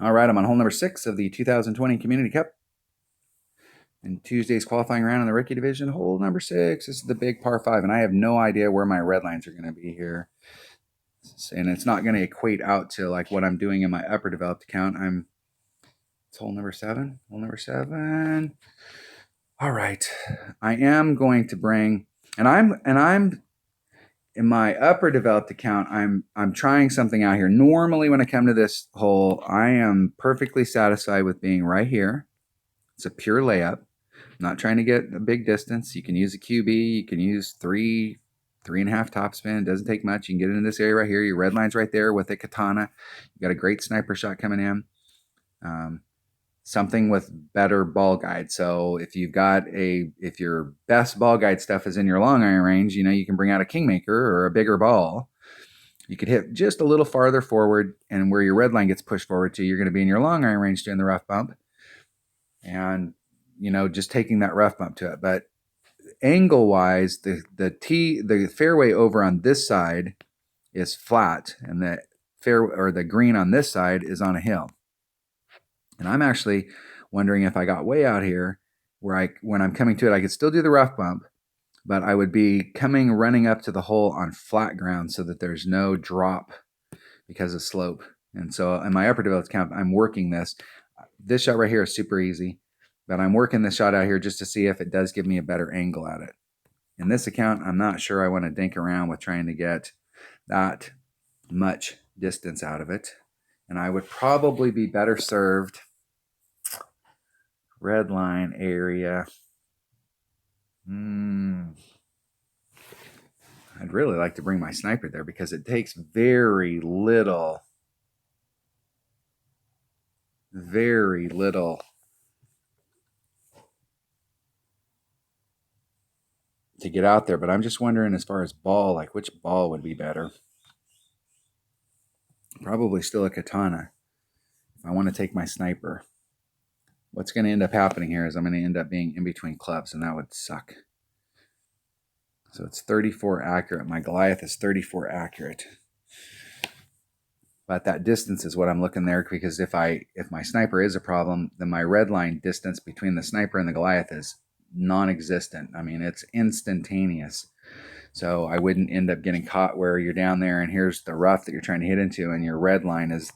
All right, I'm on hole number 6 of the 2020 Community Cup. And Tuesday's qualifying round in the rookie division, hole number 6. This is the big par 5, and I have no idea where my red lines are going to be here. And it's not going to equate out to like what I'm doing in my upper developed account. It's hole number 7. Hole number 7. All right, I am going to bring, and I'm in my upper developed account, I'm trying something out here. Normally when I come to this hole, I am perfectly satisfied with being right here. It's a pure layup. I'm not trying to get a big distance. You can use a QB, you can use 3.5 topspin. It doesn't take much. You can get into this area right here. Your red line's right there with a katana. You got a great sniper shot coming in. Something with better ball guide. So if your best ball guide stuff is in your long iron range, you can bring out a Kingmaker or a bigger ball. You could hit just a little farther forward, and where your red line gets pushed forward to, you're going to be in your long iron range doing the rough bump. And, just taking that rough bump to it. But angle wise, the fairway over on this side is flat, and the green on this side is on a hill. And I'm actually wondering if I got way out here where when I'm coming to it, I could still do the rough bump, but I would be running up to the hole on flat ground so that there's no drop because of slope. And so in my upper developed account, I'm working this. This shot right here is super easy, but I'm working this shot out here just to see if it does give me a better angle at it. In this account, I'm not sure I want to dink around with trying to get that much distance out of it. And I would probably be better served red line area. I'd really like to bring my sniper there because it takes very little to get out there. But I'm just wondering, as far as ball, like which ball would be better. Probably still a katana if I want to take my sniper. What's going to end up happening here is I'm going to end up being in between clubs, and that would suck. So it's 34 accurate. My Goliath is 34 accurate. But that distance is what I'm looking there, because if my sniper is a problem, then my red line distance between the sniper and the Goliath is non-existent. I mean, it's instantaneous. So I wouldn't end up getting caught where you're down there and here's the rough that you're trying to hit into, and your red line is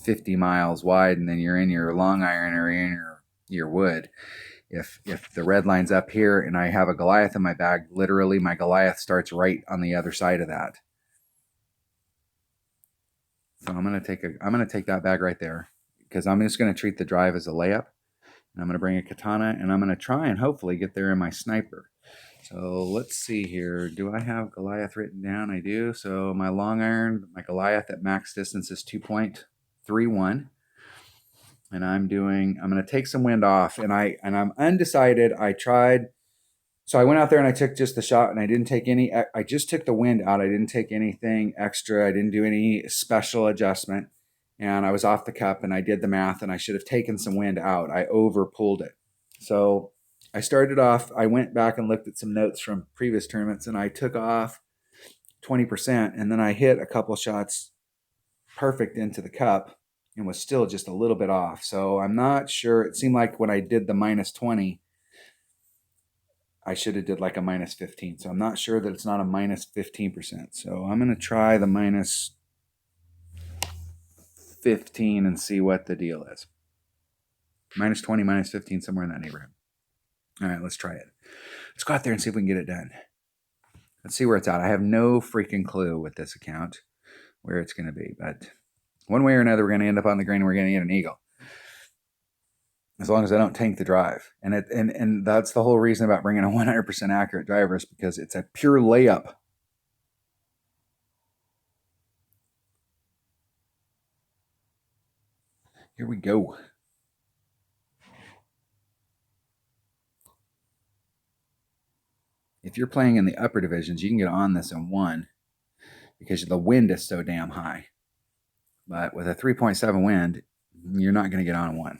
50 miles wide, and then you're in your long iron or in your wood. If the red line's up here and I have a Goliath in my bag, literally my Goliath starts right on the other side of that. So I'm gonna take that bag right there, because I'm just gonna treat the drive as a layup, and I'm gonna bring a katana, and I'm gonna try and hopefully get there in my sniper. So let's see here. Do I have Goliath written down? I do. So my long iron, my Goliath at max distance is 2.31. And I'm going to take some wind off, and I'm undecided. So I went out there and I took just the shot, and I didn't take I just took the wind out. I didn't take anything extra. I didn't do any special adjustment, and I was off the cup, and I did the math, and I should have taken some wind out. I over pulled it. So I started off, I went back and looked at some notes from previous tournaments, and I took off 20%, and then I hit a couple shots perfect into the cup and was still just a little bit off. So I'm not sure. It seemed like when I did the minus 20, I should have did like a minus 15. So I'm not sure that it's not a minus 15%. So I'm going to try the minus 15 and see what the deal is. Minus 20, minus 15, somewhere in that neighborhood. All right, let's try it. Let's go out there and see if we can get it done. Let's see where it's at. I have no freaking clue with this account where it's going to be, but one way or another, we're going to end up on the green and we're going to get an eagle. As long as I don't tank the drive. And that's the whole reason about bringing a 100% accurate driver, is because it's a pure layup. Here we go. If you're playing in the upper divisions, you can get on this in 1 because the wind is so damn high. But with a 3.7 wind, you're not going to get on 1.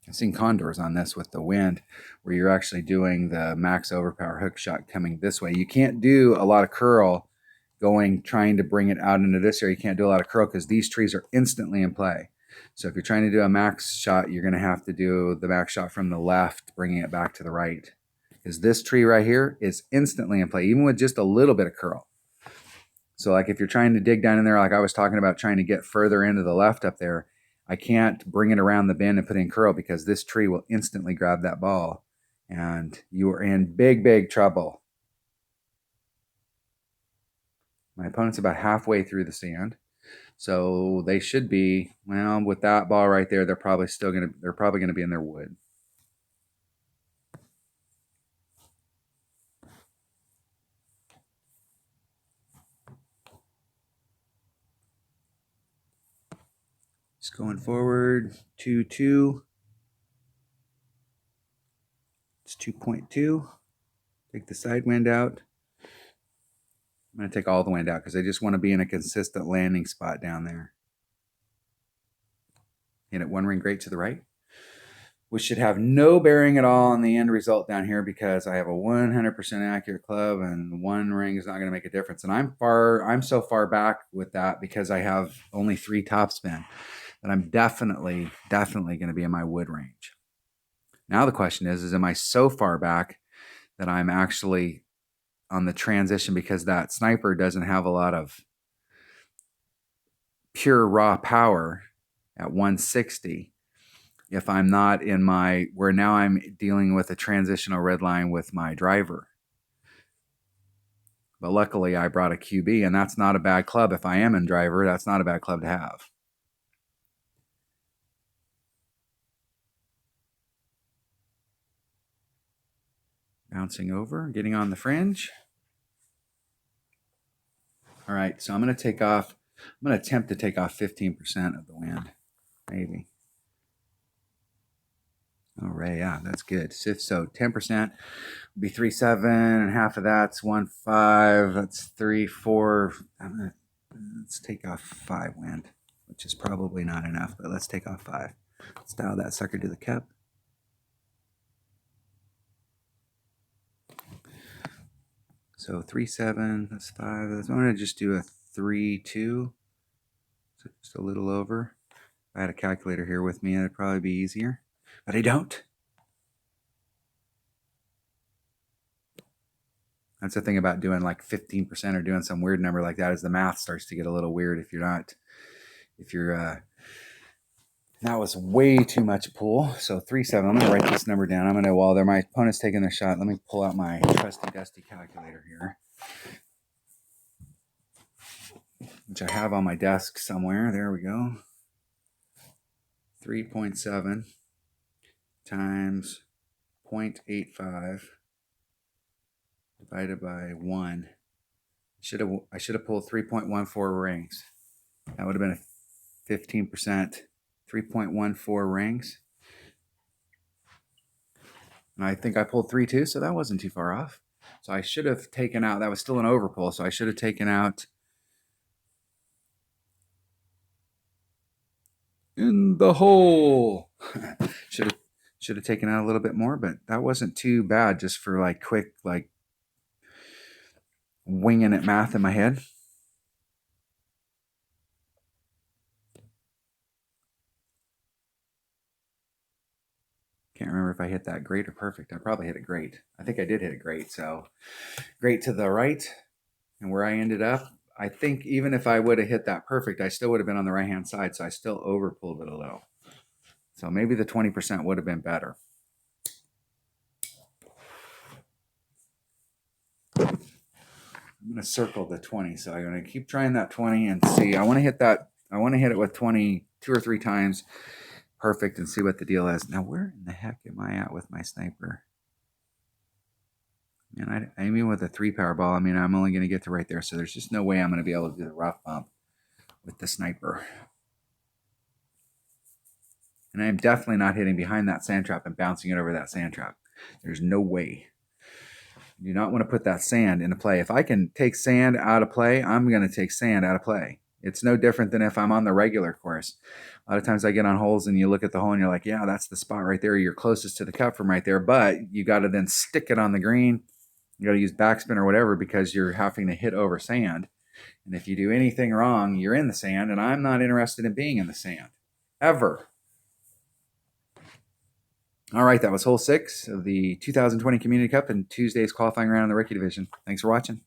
I've seen condors on this with the wind, where you're actually doing the max overpower hook shot coming this way. You can't do a lot of curl trying to bring it out into this area. You can't do a lot of curl because these trees are instantly in play. So if you're trying to do a max shot, you're going to have to do the max shot from the left, bringing it back to the right. Because this tree right here is instantly in play, even with just a little bit of curl. So like if you're trying to dig down in there, like I was talking about trying to get further into the left up there, I can't bring it around the bend and put in curl because this tree will instantly grab that ball and you are in big, big trouble. My opponent's about halfway through the sand. So they should be, well, with that ball right there, they're probably gonna be in their wood. Just going forward, 2-2. It's 2.2. Take the side wind out. I'm going to take all the wind out because I just want to be in a consistent landing spot down there. Hit it one ring great to the right, which should have no bearing at all on the end result down here because I have a 100% accurate club and one ring is not going to make a difference. And I'm so far back with that because I have only 3 topspin that I'm definitely going to be in my wood range. Now the question is am I so far back that I'm actually on the transition because that sniper doesn't have a lot of pure raw power at 160 if I'm not in my, where now I'm dealing with a transitional red line with my driver. But luckily I brought a QB and that's not a bad club. If I am in driver, that's not a bad club to have. Bouncing over, getting on the fringe. All right, so I'm going to take off, I'm going to attempt to take off 15% of the wind, maybe. All right, yeah, that's good. So 10% would be 3.7, and half of that's 1.5. That's 3.4. Let's take off 5 wind, which is probably not enough, but let's take off 5. Let's dial that sucker to the cup. So 3.7, that's 5. I'm going to just do a 3.2, so just a little over. If I had a calculator here with me, it'd probably be easier, but I don't. That's the thing about doing like 15% or doing some weird number like that is the math starts to get a little weird if that was way too much pull. So 3.7, I'm going to write this number down. I'm going to, while my opponent's taking their shot, let me pull out my trusty dusty calculator here, which I have on my desk somewhere. There we go. 3.7 times 0.85 divided by 1. I should have pulled 3.14 rings. That would have been a 15%. 3.14 rings. And I think I pulled 3.2, so that wasn't too far off. So I should have taken out, that was still an overpull, so I should have taken out in the hole. should have taken out a little bit more, but that wasn't too bad just for like quick, like winging it math in my head. Can't remember if I hit that great or perfect. I probably hit it great. I think I did hit it great. So great to the right. And where I ended up, I think even if I would have hit that perfect, I still would have been on the right-hand side. So I still overpulled it a little. So maybe the 20% would have been better. I'm going to circle the 20. So I'm going to keep trying that 20 and see. I want to hit that. I want to hit it with 20 2 or 3 times. Perfect, and see what the deal is. Now, where in the heck am I at with my sniper? And I mean, with a 3-power ball, I mean, I'm only going to get to right there. So there's just no way I'm going to be able to do the rough bump with the sniper. And I'm definitely not hitting behind that sand trap and bouncing it over that sand trap. There's no way. You do not want to put that sand into play. If I can take sand out of play, I'm going to take sand out of play. It's no different than if I'm on the regular course. A lot of times I get on holes and you look at the hole and you're like, yeah, that's the spot right there. You're closest to the cup from right there. But you got to then stick it on the green. You got to use backspin or whatever because you're having to hit over sand. And if you do anything wrong, you're in the sand, and I'm not interested in being in the sand. Ever. All right, that was hole 6 of the 2020 Community Cup and Tuesday's qualifying round in the rookie division. Thanks for watching.